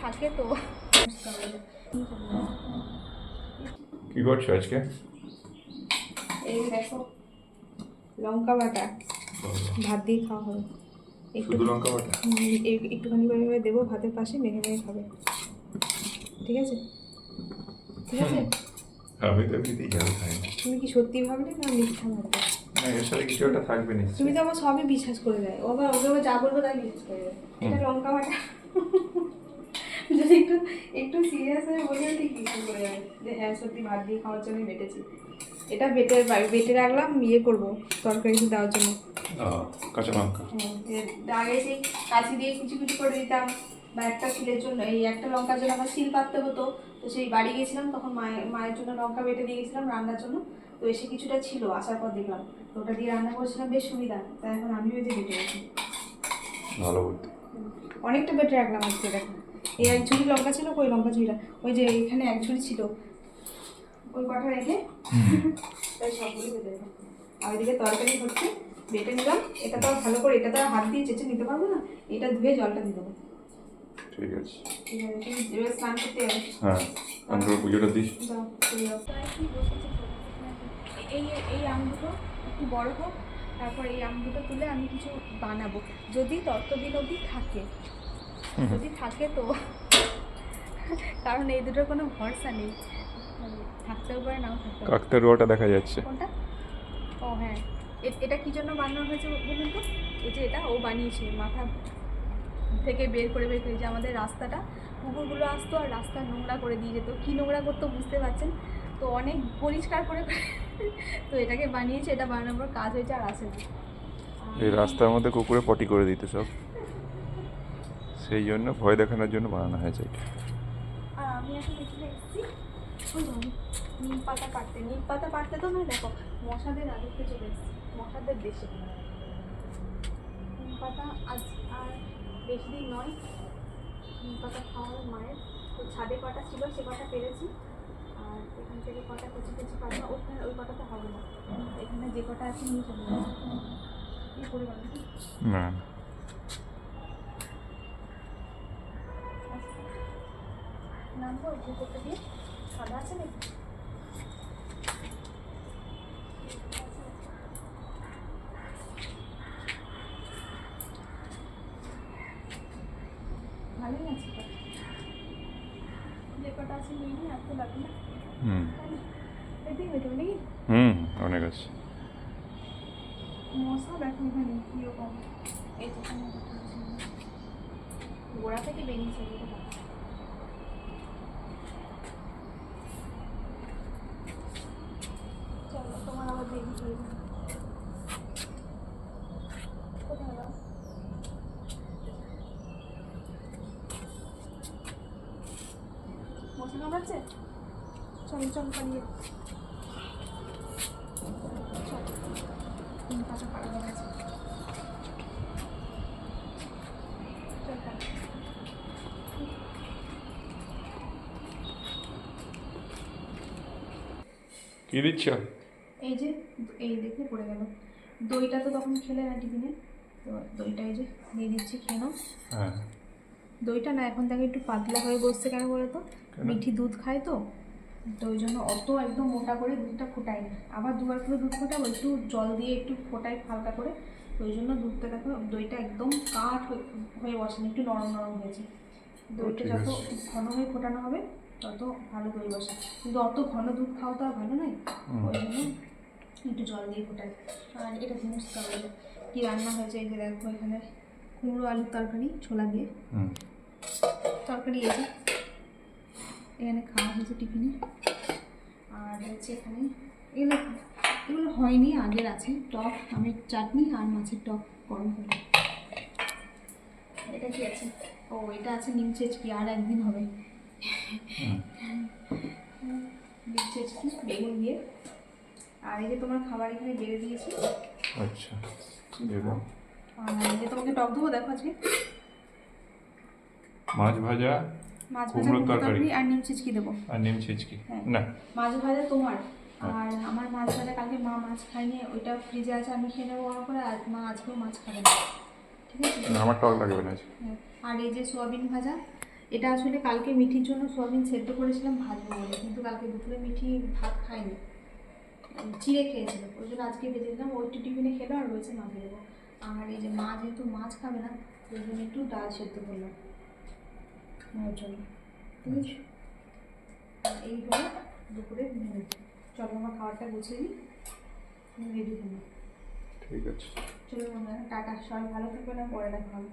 থাকে তো। কি করছো আজকে? এই দেখো লঙ্কা বাটা ভাত দিয়ে খাওয়া হবে। শুধু লঙ্কা বাটা? একটুখানি করে দেবো ভাতের পাশে, মেখে মেখে খাবে। ঠিক আছে ঠিক আছে। আমি তো এমনিতেই ঝাল খাই না। তুমি কি সত্যি ভাবলে না মিথ্যা ভাবলে? না, এর সাথে কিছু একটা থাকবে তুমি নিশ্চয়ই। তো আবার সবই বিশ্বাস করে দেয়। ওকে আবার যা বলবো তাই বিশ্বাস করে দেয়। এটা লঙ্কা বাটা। যদি একটু একটু সিরিয়াস হয়ে বলি ঠিক বিশ্বাস করে যাবে যে হ্যাঁ সত্যি ভাত দিয়ে খাওয়ার জন্য বেটেছি। এটা বেটে রাখলাম ইয়ে করবো তরকারিতে দেওয়ার জন্য। কাঁচা লঙ্কা। হ্যাঁ, আগে সেই কাঁচি দিয়ে কুচি কুচি করে দিতাম, বা একটা সিলের জন্য এই একটা লঙ্কার জন্য আমার সিল পাততে হতো। তো সেই বাড়ি গেছিলাম তখন মায়ের জন্য লঙ্কা বেটে দিয়ে গেছিলাম রান্নার জন্য। তো এসে কিছুটা ছিল, আসার পর দেখলাম তো ওটা দিয়ে রান্না করছিলাম, বেশ সুবিধা। তাই এখন আমিও যে বেটে রাখি। ভালো বুদ্ধি। অনেকটা বেটে রাখলাম আজকে। দেখো এই এক ঝুড়ি লঙ্কা ছিল, ওই লঙ্কা ঝুড়িটা ওই যে এখানে এক ঝুড়ি ছিল, ওই কটা রেখে তাই সবগুলি বেটে দিলাম। আর ওইদিকে তরকারি হচ্ছে, বেটে নিলাম। এটা তো আর ভালো করে এটা তো আর হাত দিয়ে চেঁচে নিতে পারবো না, এটা ধুয়ে জলটা দিয়ে দেবো। ঠিক আছে। ঠিক আছে, তুমি এবার স্নান করতে যাবে। হ্যাঁ, আমি পুজোটা দিই। যাও, চলে যাও। এই এই আম দুটো একটু বড় হোক, তারপর এই আম দুটো তুলে আমি কিছু বানাবো, যদি ততদিন অবধি থাকে। যদি থাকে তো, কারণ এই দুটোর কোনো ভরসা নেই, থাকতেও পারে নাও থাকতে পারে। কাকতার রোয়াটা দেখা যাচ্ছে। কোনটা? ও হ্যাঁ, এটা কি জন্য বানানো হয়েছে বলুন তো? এই যে এটা ও বানিয়েছে, মাথা থেকে বের করে যে আমাদের রাস্তাটা কুকুরগুলো আসতো আর রাস্তা নোংরা করে দিয়ে যেত। কী নোংরা করতো বুঝতে পারছেন তো, অনেক পরিষ্কার করে তো এটাকে বানিয়েছে। এটা বানানোর পর কাজ হয়েছে আর আসে না। এই রাস্তার মধ্যে কুকুরে পটি করে দিত সব, সেই জন্য ভয় দেখানোর জন্য বানানো হয়েছে এটা। আর আমি এখন এখানে এসেছি নিম পাতা পাড়তে তো নয়, দেখো মশাদের রাজত্বে চলে এসেছি, মশাদের দেশে। নিম পাতা আজ আর বেশি দিন নয়, নিম পাতা খাওয়ার মায়ের। তো ছাদে কটা ছিল সে কটা পেরেছি, আর এখান থেকে কটা কচি কচি পাতা, ওখানে ওই কটা তো হবে না। এখানে যে কটা আছে নিয়ে চলে যাচ্ছে। কি করে গেল না, নামবো উপর করতে দিয়ে, সাদা আছে নাকি? ভালোই আছে তো, যে কটা আছে নিয়ে নিই, আর তো লাগবে না। এতেই হয়ে যাবে নাকি? অনেক আছে। মশা দেখো এখানে কীরকম, এই তো গোড়া থেকে বেরিয়েছে। চলো তোমার আবার দেরি হয়ে যাবে। কোথায় গেল? মশা কামড়াচ্ছে? চলো চলো পালিয়ে। চলো, তিন পাতা পাড়া হয়ে গেছে। চল পালি। কি দিচ্ছ? এই যে এই দেখে পড়ে গেল। দইটা তো তখন খেলে না টিফিনে, তো দইটা এই যে দিয়ে দিচ্ছি, খেয়ে নাও। হ্যাঁ। দইটা না এখন থেকে একটু পাতলা হয়ে বসছে, কেন বলো তো? মিঠি দুধ খায় তো, তো ওই জন্য অত একদম মোটা করে দুধটা ফোটাই না। আবার দুবার করে দুধ ফোটাবো, একটু জল দিয়ে একটু ফোটাই হালকা করে। তো ওই জন্য দুধটা দেখো, দইটা একদম কাঠ হয়ে বসেনি, একটু নরম নরম হয়েছে। দইটা যত ঘন হয়ে ফোটানো হবে তত ভালো দই বসে, কিন্তু অত ঘন দুধ খাওয়া তো আর ভালো নয়। ওই জন্য একটু জল দিয়ে ফোটাই। আর এটা জিনিস তাহলে কী রান্না হয়েছে, এই যে দেখো এখানে কুমড়ো আলুর তরকারি ছোলা দিয়ে তরকারি, এই যে এখানে খাওয়া হয়েছে টিফিনে। আর হচ্ছে এখানে এগুলো এগুলো হয়নি, আগের আছে টক আমের চাটনি আর মাছের টক গরম করে। এটা কি আছে? ও এটা আছে নিম চেচকি, আর একদিন হবে নিম চেচকি বেগুন দিয়ে। আর এই যে তোমার খাবার এখানে বেড়ে দিয়েছি। আচ্ছা, দেবো। আর এই যে তোমাকে টক দেবো, দেখো আজকে মাছ ভাজা, কুমড়োর তরকারি আর নিম চেচকি দেবো। আর নিম ছিচকি। না, মাছ ভাজা তোমার, আর আমার মাছ ভাজা কালকে মা মাছ খাইনি, ওইটা ফ্রিজে আছে, আমি খেয়ে নেবো গরম করে। আর মা আজকেও মাছ খাবে না, ঠিক আছে? আমার টক লাগবে না। আর এই যে সোয়াবিন ভাজা, এটা আসলে কালকে মিঠির জন্য সোয়াবিন সেদ্ধ করেছিলাম ভাজবো বলে, কিন্তু কালকে দুপুরে মিঠি ভাত খায়নি, চিড়ে খেয়েছিল, ওই জন্য আজকে ভেজে দিলাম, ওই একটু টিফিনে খেলো আর রয়েছে মাকে দেবো। আর এই যে মা যেহেতু মাছ খাবে না, ওই জন্য একটু ডাল সেদ্ধ করলাম মায়ের জন্য, ঠিক আছে? আর এই হলো দুপুরে মেনু। চলো আমার খাবারটা গুছিয়ে নিই, রেডি হলো। ঠিক আছে। চলো বন্ধুরা, টাটা, সবাই ভালো থাকবে না, পরে দেখা হবে।